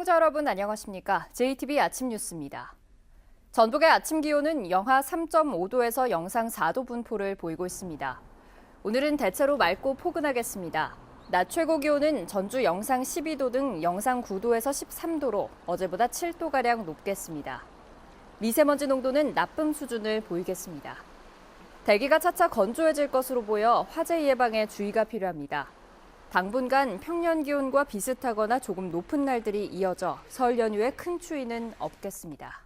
시청자 여러분 안녕하십니까? JTB 아침 뉴스입니다. 전북의 아침 기온은 영하 3.5도에서 영상 4도 분포를 보이고 있습니다. 오늘은 대체로 맑고 포근하겠습니다. 낮 최고 기온은 전주 영상 12도 등 영상 9도에서 13도로 어제보다 7도가량 높겠습니다. 미세먼지 농도는 나쁨 수준을 보이겠습니다. 대기가 차차 건조해질 것으로 보여 화재 예방에 주의가 필요합니다. 당분간 평년 기온과 비슷하거나 조금 높은 날들이 이어져 설 연휴에 큰 추위는 없겠습니다.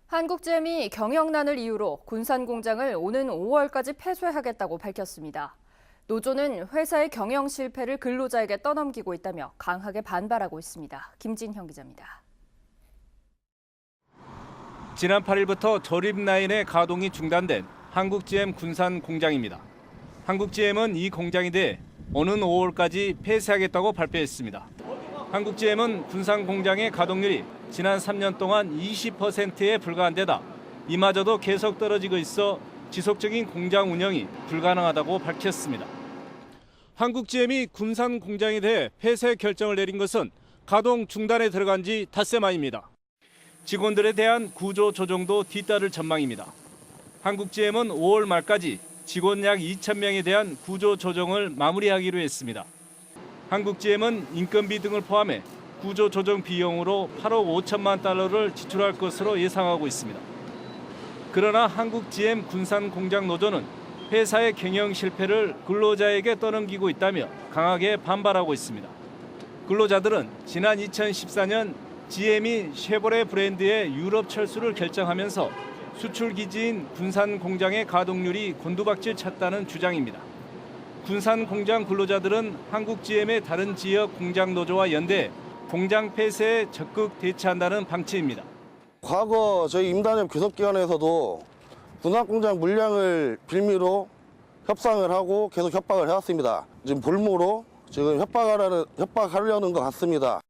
한국GM이 경영난을 이유로 군산 공장을 오는 5월까지 폐쇄하겠다고 밝혔습니다. 노조는 회사의 경영 실패를 근로자에게 떠넘기고 있다며 강하게 반발하고 있습니다. 김진형 기자입니다. 지난 8일부터 조립 라인의 가동이 중단된 한국GM 군산 공장입니다. 한국GM은 이 공장에 대해 오는 5월까지 폐쇄하겠다고 발표했습니다. 한국GM은 군산 공장의 가동률이 지난 3년 동안 20%에 불과한 데다 이마저도 계속 떨어지고 있어 지속적인 공장 운영이 불가능하다고 밝혔습니다. 한국GM이 군산 공장에 대해 폐쇄 결정을 내린 것은 가동 중단에 들어간 지 닷새 만입니다. 직원들에 대한 구조 조정도 뒤따를 전망입니다. 한국GM은 5월 말까지 직원 약 2,000명에 대한 구조 조정을 마무리하기로 했습니다. 한국GM은 인건비 등을 포함해 구조 조정 비용으로 8억 5천만 달러를 지출할 것으로 예상하고 있습니다. 그러나 한국GM 군산 공장 노조는 회사의 경영 실패를 근로자에게 떠넘기고 있다며 강하게 반발하고 있습니다. 근로자들은 지난 2014년 GM이 쉐보레 브랜드의 유럽 철수를 결정하면서 수출 기지인 군산 공장의 가동률이 곤두박질 쳤다는 주장입니다. 군산 공장 근로자들은 한국 GM의 다른 지역 공장 노조와 연대 공장 폐쇄에 적극 대처한다는 방침입니다. 과거 저희 임단협 교섭기관에서도 군산 공장 물량을 빌미로 협상을 하고 계속 협박을 해왔습니다. 지금 볼모로 지금 협박하려는 것 같습니다.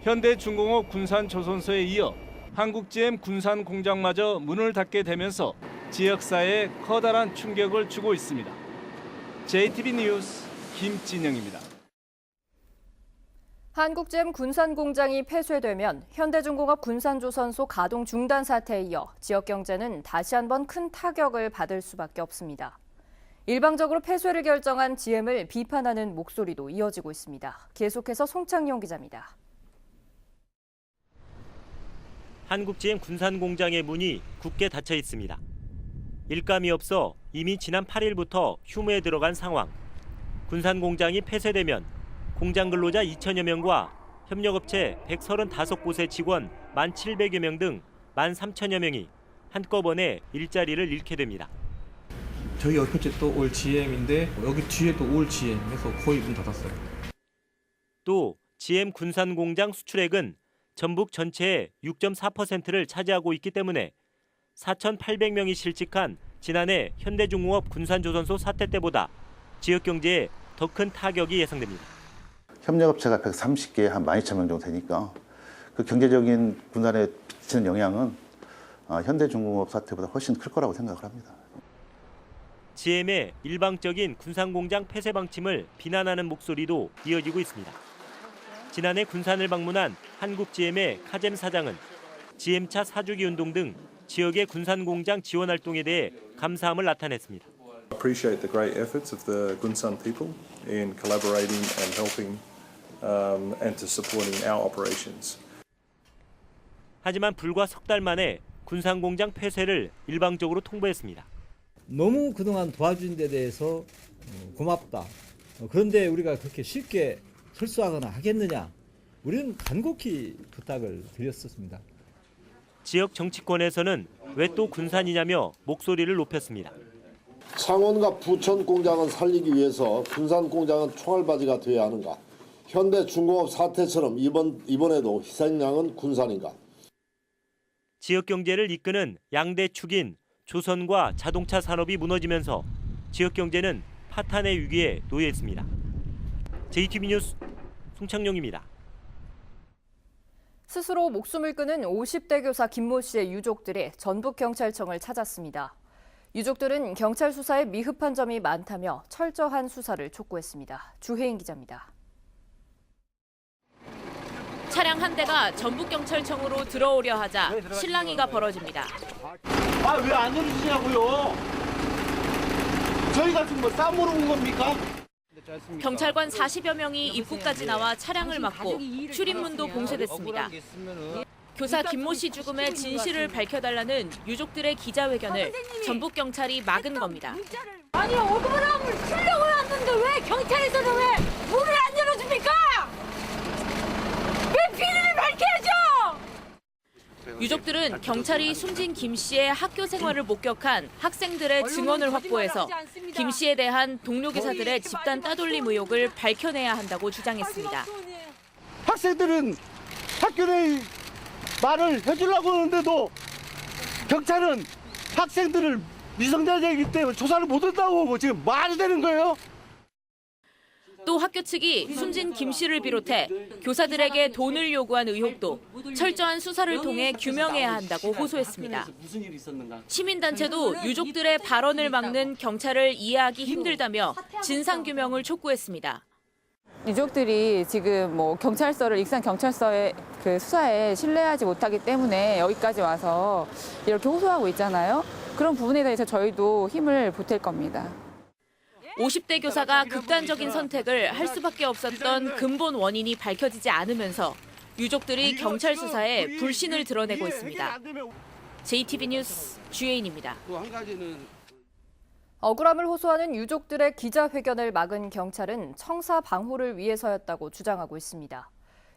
현대중공업 군산조선소에 이어 한국GM 군산 공장마저 문을 닫게 되면서 지역사회에 커다란 충격을 주고 있습니다. JTB 뉴스 김진영입니다. 한국GM 군산 공장이 폐쇄되면 현대중공업 군산조선소 가동 중단 사태에 이어 지역 경제는 다시 한번 큰 타격을 받을 수밖에 없습니다. 일방적으로 폐쇄를 결정한 GM을 비판하는 목소리도 이어지고 있습니다. 계속해서 송창용 기자입니다. 한국GM 군산 공장의 문이 굳게 닫혀 있습니다. 일감이 없어 이미 지난 8일부터 휴무에 들어간 상황. 군산 공장이 폐쇄되면 공장 근로자 2천여 명과 협력업체 135곳의 직원 1,700여 명 등 13,000여 명이 한꺼번에 일자리를 잃게 됩니다. 저희 옆에 또 올 GM인데 여기 뒤에 또 올 GM에서 거의 문 닫았어요. 또 GM 군산 공장 수출액은 전북 전체의 6.4%를 차지하고 있기 때문에 4,800명이 실직한 지난해 현대중공업 군산조선소 사태 때보다 지역 경제에 더 큰 타격이 예상됩니다. 협력업체가 130개에 한 12,000명 정도 되니까 그 경제적인 군산에 미치는 영향은 현대중공업 사태보다 훨씬 클 거라고 생각을 합니다. GM의 일방적인 군산공장 폐쇄 방침을 비난하는 목소리도 이어지고 있습니다. 지난해 군산을 방문한 한국GM의 카잼 사장은 GM차 사주기 운동 등 지역의 군산 공장 지원 활동에 대해 감사함을 나타냈습니다. I appreciate the great efforts of the Gunsan people in collaborating and helping and to supporting our operations. 하지만 불과 석 달 만에 군산 공장 폐쇄를 일방적으로 통보했습니다. 너무 그동안 도와준 데 대해서 고맙다. 그런데 우리가 그렇게 쉽게 철수하거나 하겠느냐? 우리는 간곡히 부탁을 드렸었습니다. 지역 정치권에서는 왜 또 군산이냐며 목소리를 높였습니다. 창원과 부천 공장은 살리기 위해서 군산 공장은 총알바지가 되어야 하는가? 현대중공업 사태처럼 이번에도 희생양은 군산인가? 지역 경제를 이끄는 양대 축인 조선과 자동차 산업이 무너지면서 지역 경제는 파탄의 위기에 놓여 있습니다. JTB 뉴스 송창용입니다. 스스로 목숨을 끊은 50대 교사 김모 씨의 유족들이 전북경찰청을 찾았습니다. 유족들은 경찰 수사에 미흡한 점이 많다며 철저한 수사를 촉구했습니다. 주혜인 기자입니다. 차량 한 대가 전북경찰청으로 들어오려 하자 실랑이가 벌어집니다. 아, 왜 안 열어주냐고요? 저희가 지금 뭐 싸움으로 온 겁니까? 경찰관 40여 명이 입구까지 나와 차량을 막고 출입문도 봉쇄됐습니다. 교사 김모 씨 죽음의 진실을 밝혀달라는 유족들의 기자회견을 전북경찰이 막은 겁니다. 아니, 억울함을 풀려고 왔는데 왜 경찰에서는 왜 문을 안 열어줍니까? 왜 비리를 밝혀야죠? 유족들은 경찰이 숨진 김 씨의 학교 생활을 목격한 학생들의 증언을 확보해서 김 씨에 대한 동료 교사들의 집단 따돌림 의혹을 밝혀내야 한다고 주장했습니다. 학생들은 학교 내 말을 해주려고 하는데도 경찰은 학생들을 미성년자이기 때문에 조사를 못 한다고 지금 말이 되는 거예요? 또 학교 측이 숨진 김 씨를 비롯해 교사들에게 돈을 요구한 의혹도 철저한 수사를 통해 규명해야 한다고 호소했습니다. 시민단체도 유족들의 발언을 막는 경찰을 이해하기 힘들다며 진상규명을 촉구했습니다. 유족들이 지금 경찰서를 익산 경찰서의 그 수사에 신뢰하지 못하기 때문에 여기까지 와서 이렇게 호소하고 있잖아요. 그런 부분에 대해서 저희도 힘을 보탤 겁니다. 50대 교사가 극단적인 선택을 할 수밖에 없었던 근본 원인이 밝혀지지 않으면서 유족들이 경찰 수사에 불신을 드러내고 있습니다. JTB 뉴스 주혜인입니다. 억울함을 호소하는 유족들의 기자회견을 막은 경찰은 청사 방호를 위해서였다고 주장하고 있습니다.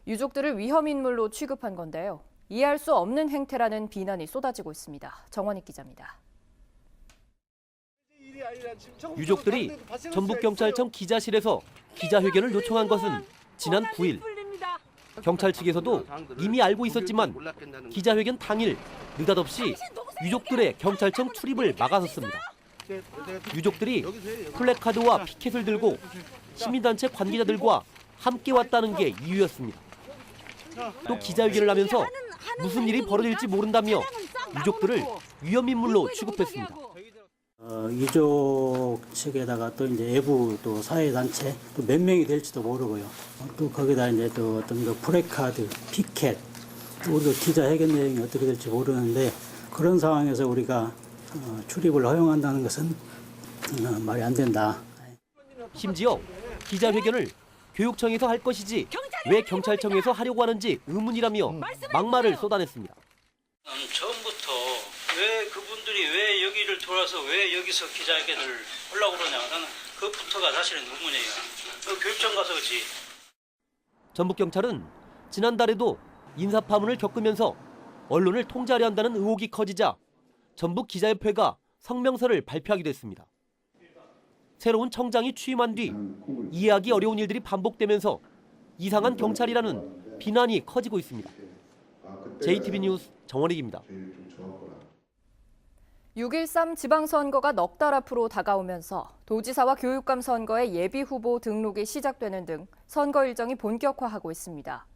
유족들을 위험인물로 취급한 건데요. 이해할 수 없는 행태라는 비난이 쏟아지고 있습니다. 정원익 기자입니다. 유족들이 전북경찰청 기자실에서 기자회견을 요청한 것은 지난 9일. 경찰 측에서도 이미 알고 있었지만 기자회견 당일 느닷없이 유족들의 경찰청 출입을 막아섰습니다. 유족들이 플래카드와 피켓을 들고 시민단체 관계자들과 함께 왔다는 게 이유였습니다. 또 기자회견을 하면서 무슨 일이 벌어질지 모른다며 유족들을 위험인물로 취급했습니다. 유족 측에다가 또 이제 외부 또 사회단체 또 몇 명이 될지도 모르고요. 또 거기다 이제 또 어떤 그 플래카드, 피켓, 또 우리도 기자회견 내용이 어떻게 될지 모르는데 그런 상황에서 우리가 출입을 허용한다는 것은 말이 안 된다. 심지어 기자회견을 교육청에서 할 것이지 왜 경찰청에서 하려고 하는지 의문이라며 막말을 쏟아냈습니다. 처음부터 왜 그분들이 왜 여기를 돌아서 왜 여기서 기자회견을 하려고 그러냐. 나는 그것부터가 사실은 의문이에요. 교육청 가서 그렇지. 전북경찰은 지난달에도 인사파문을 겪으면서 언론을 통제하려 한다는 의혹이 커지자 전북기자협회가 성명서를 발표하기도 했습니다. 새로운 청장이 취임한 뒤 이해하기 어려운 일들이 반복되면서 이상한 경찰이라는 비난이 커지고 있습니다. JTB 뉴스 정원익입니다. 6.13 지방선거가 넉 달 앞으로 다가오면서 도지사와 교육감 선거의 예비후보 등록이 시작되는 등 선거 일정이 본격화하고 있습니다.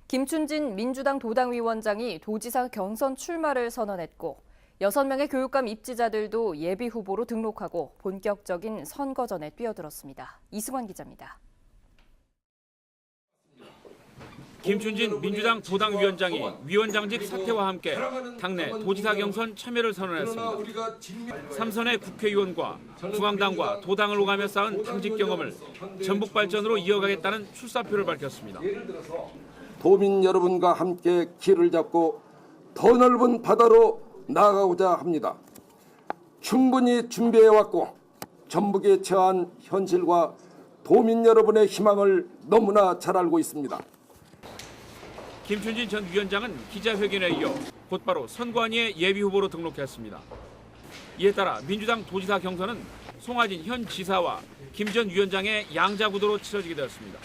김춘진 민주당 도당위원장이 도지사 경선 출마를 선언했고 6명의 교육감 입지자들도 예비후보로 등록하고 본격적인 선거전에 뛰어들었습니다. 이승환 기자입니다. 김춘진 민주당 도당위원장이 위원장직 사퇴와 함께 당내 도지사 경선 참여를 선언했습니다. 3선의 국회의원과 중앙당과 도당을 오가며 쌓은 당직 경험을 전북 발전으로 이어가겠다는 출사표를 밝혔습니다. 도민 여러분과 함께 길을 잡고 더 넓은 바다로 나아가고자 합니다. 충분히 준비해왔고 전북에 처한 현실과 도민 여러분의 희망을 너무나 잘 알고 있습니다. 김춘진 전 위원장은 기자회견에 이어 곧바로 선관위의 예비후보로 등록했습니다. 이에 따라 민주당 도지사 경선은 송하진 현 지사와 김 전 위원장의 양자구도로 치러지게 되었습니다.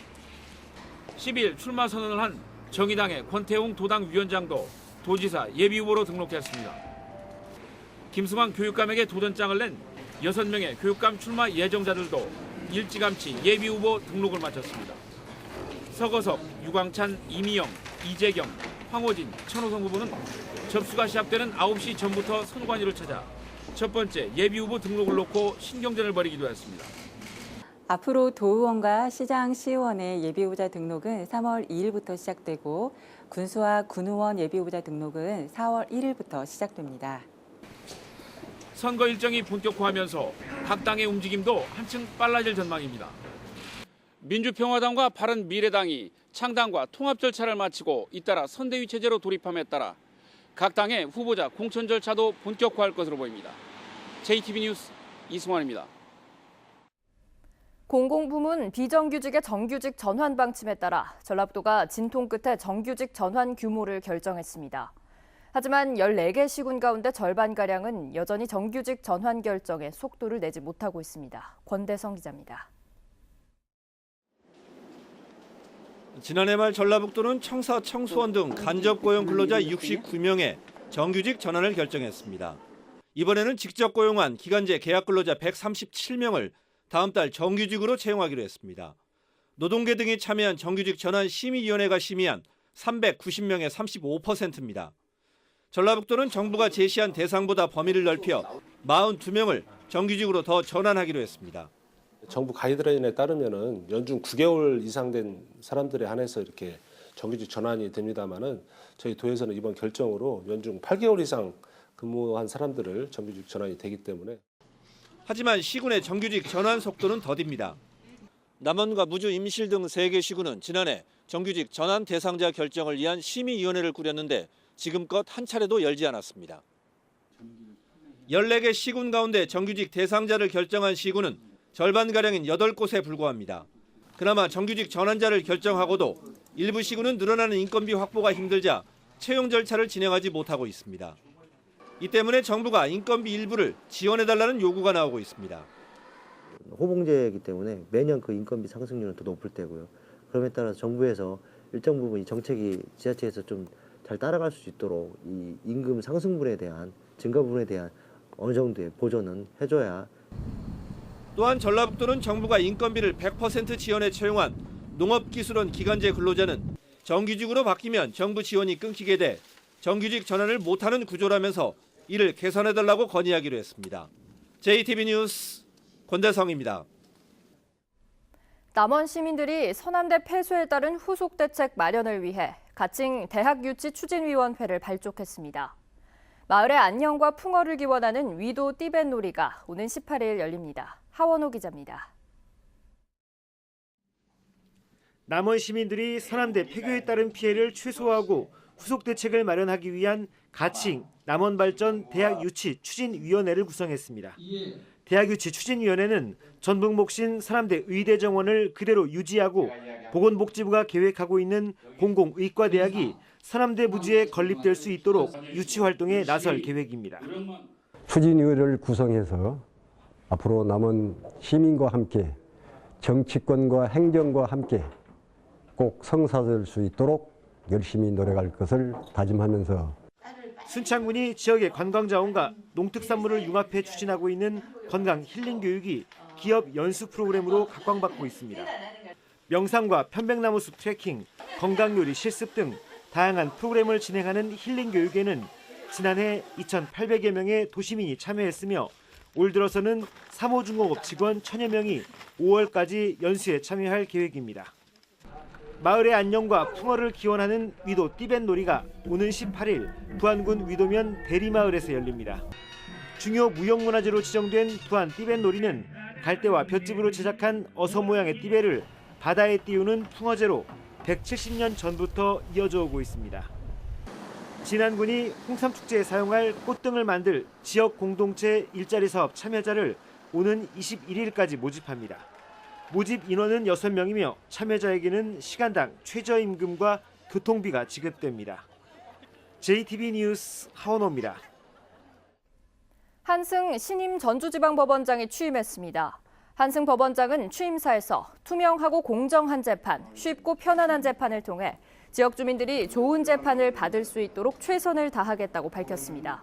12일 출마 선언을 한 정의당의 권태웅 도당 위원장도 도지사 예비후보로 등록했습니다. 김승환 교육감에게 도전장을 낸 6명의 교육감 출마 예정자들도 일찌감치 예비후보 등록을 마쳤습니다. 서거석, 유광찬, 이미영, 이재경, 황호진, 천호성 후보는 접수가 시작되는 9시 전부터 선관위를 찾아 첫 번째 예비후보 등록을 놓고 신경전을 벌이기도 했습니다. 앞으로 도의원과 시장, 시의원의 예비후보자 등록은 3월 2일부터 시작되고 군수와 군의원 예비후보자 등록은 4월 1일부터 시작됩니다. 선거 일정이 본격화하면서 각 당의 움직임도 한층 빨라질 전망입니다. 민주평화당과 바른미래당이 창당과 통합 절차를 마치고 잇따라 선대위 체제로 돌입함에 따라 각 당의 후보자 공천 절차도 본격화할 것으로 보입니다. JTB 뉴스 이승환입니다. 공공부문 비정규직의 정규직 전환 방침에 따라 전라북도가 진통 끝에 정규직 전환 규모를 결정했습니다. 하지만 14개 시군 가운데 절반가량은 여전히 정규직 전환 결정에 속도를 내지 못하고 있습니다. 권대성 기자입니다. 지난해 말 전라북도는 청사, 청소원 등 간접 고용 근로자 69명의 정규직 전환을 결정했습니다. 이번에는 직접 고용한 기간제 계약 근로자 137명을 다음 달 정규직으로 채용하기로 했습니다. 노동계 등이 참여한 정규직 전환 심의위원회가 심의한 390명의 35%입니다. 전라북도는 정부가 제시한 대상보다 범위를 넓혀 42명을 정규직으로 더 전환하기로 했습니다. 정부 가이드라인에 따르면은 연중 9개월 이상 된 사람들에 한해서 이렇게 정규직 전환이 됩니다만은 저희 도에서는 이번 결정으로 연중 8개월 이상 근무한 사람들을 정규직 전환이 되기 때문에. 하지만 시군의 정규직 전환 속도는 더딥니다. 남원과 무주, 임실 등 3개 시군은 지난해 정규직 전환 대상자 결정을 위한 심의위원회를 꾸렸는데 지금껏 한 차례도 열지 않았습니다. 14개 시군 가운데 정규직 대상자를 결정한 시군은 절반가량인 8곳에 불과합니다. 그나마 정규직 전환자를 결정하고도 일부 시군은 늘어나는 인건비 확보가 힘들자 채용 절차를 진행하지 못하고 있습니다. 이 때문에 정부가 인건비 일부를 지원해달라는 요구가 나오고 있습니다. 호봉제이기 때문에 매년 그 인건비 상승률은 더 높을 때고요. 그럼에 따라서 정부에서 일정 부분 이 정책이 지자체에서 좀 잘 따라갈 수 있도록 이 임금 상승분에 대한 증가 부분에 대한 어느 정도의 보전은 해줘야. 또한 전라북도는 정부가 인건비를 100% 지원해 채용한 농업기술원 기간제 근로자는 정규직으로 바뀌면 정부 지원이 끊기게 돼 정규직 전환을 못하는 구조라면서 이를 개선해달라고 건의하기로 했습니다. JTB 뉴스 권대성입니다. 남원 시민들이 서남대 폐쇄에 따른 후속 대책 마련을 위해 가칭 대학유치추진위원회를 발족했습니다. 마을의 안녕과 풍어를 기원하는 위도 띠벤놀이가 오는 18일 열립니다. 하원호 기자입니다. 남원 시민들이 서남대 폐교에 따른 피해를 최소화하고 후속 대책을 마련하기 위한 가칭 남원발전 대학유치추진위원회를 구성했습니다. 대학유치추진위원회는 전북 목신 서남대 의대 정원을 그대로 유지하고 보건복지부가 계획하고 있는 공공의과대학이 서남대 부지에 건립될 수 있도록 유치 활동에 나설 계획입니다. 추진위원회를 구성해서 앞으로 남원 시민과 함께 정치권과 행정과 함께 꼭 성사될 수 있도록 열심히 노력할 것을 다짐하면서 순창군이 지역의 관광자원과 농특산물을 융합해 추진하고 있는 건강 힐링 교육이 기업 연수 프로그램으로 각광받고 있습니다. 명상과 편백나무 숲 트레킹, 건강요리 실습 등 다양한 프로그램을 진행하는 힐링 교육에는 지난해 2,800여 명의 도시민이 참여했으며 올 들어서는 3호 중공업 직원 1,000여 명이 5월까지 연수에 참여할 계획입니다. 마을의 안녕과 풍어를 기원하는 위도 띠벤놀이가 오는 18일 부안군 위도면 대리마을에서 열립니다. 중요 무형문화재로 지정된 부안 띠벤놀이는 갈대와 볏짚으로 제작한 어서 모양의 띠배를 바다에 띄우는 풍어제로 170년 전부터 이어져 오고 있습니다. 진안군이 홍삼축제에 사용할 꽃등을 만들 지역 공동체 일자리 사업 참여자를 오는 21일까지 모집합니다. 모집 인원은 6명이며 참여자에게는 시간당 최저임금과 교통비가 지급됩니다. JTB 뉴스 하원호입니다. 한승 신임 전주지방법원장이 취임했습니다. 한승 법원장은 취임사에서 투명하고 공정한 재판, 쉽고 편안한 재판을 통해 지역 주민들이 좋은 재판을 받을 수 있도록 최선을 다하겠다고 밝혔습니다.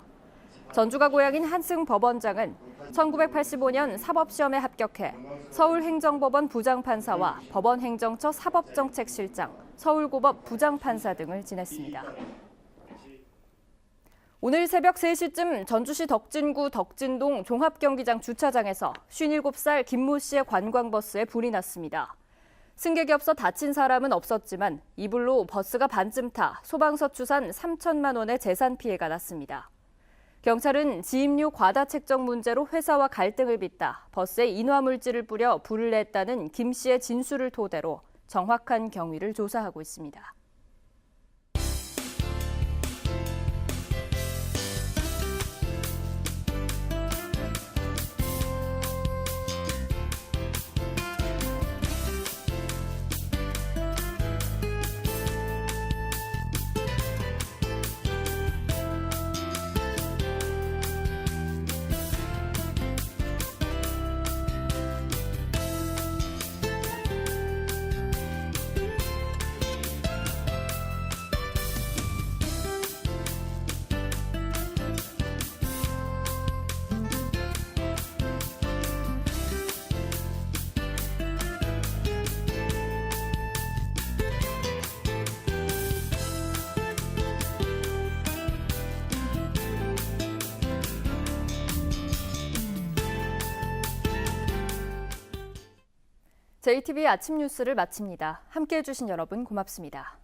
전주가 고향인 한승 법원장은 1985년 사법시험에 합격해 서울행정법원 부장판사와 법원행정처 사법정책실장, 서울고법 부장판사 등을 지냈습니다. 오늘 새벽 3시쯤 전주시 덕진구 덕진동 종합경기장 주차장에서 57살 김모 씨의 관광버스에 불이 났습니다. 승객이 없어 다친 사람은 없었지만 이불로 버스가 반쯤 타 소방서 추산 3천만 원의 재산 피해가 났습니다. 경찰은 지입료 과다 책정 문제로 회사와 갈등을 빚다 버스에 인화물질을 뿌려 불을 냈다는 김 씨의 진술을 토대로 정확한 경위를 조사하고 있습니다. JTBC 아침 뉴스를 마칩니다. 함께해 주신 여러분 고맙습니다.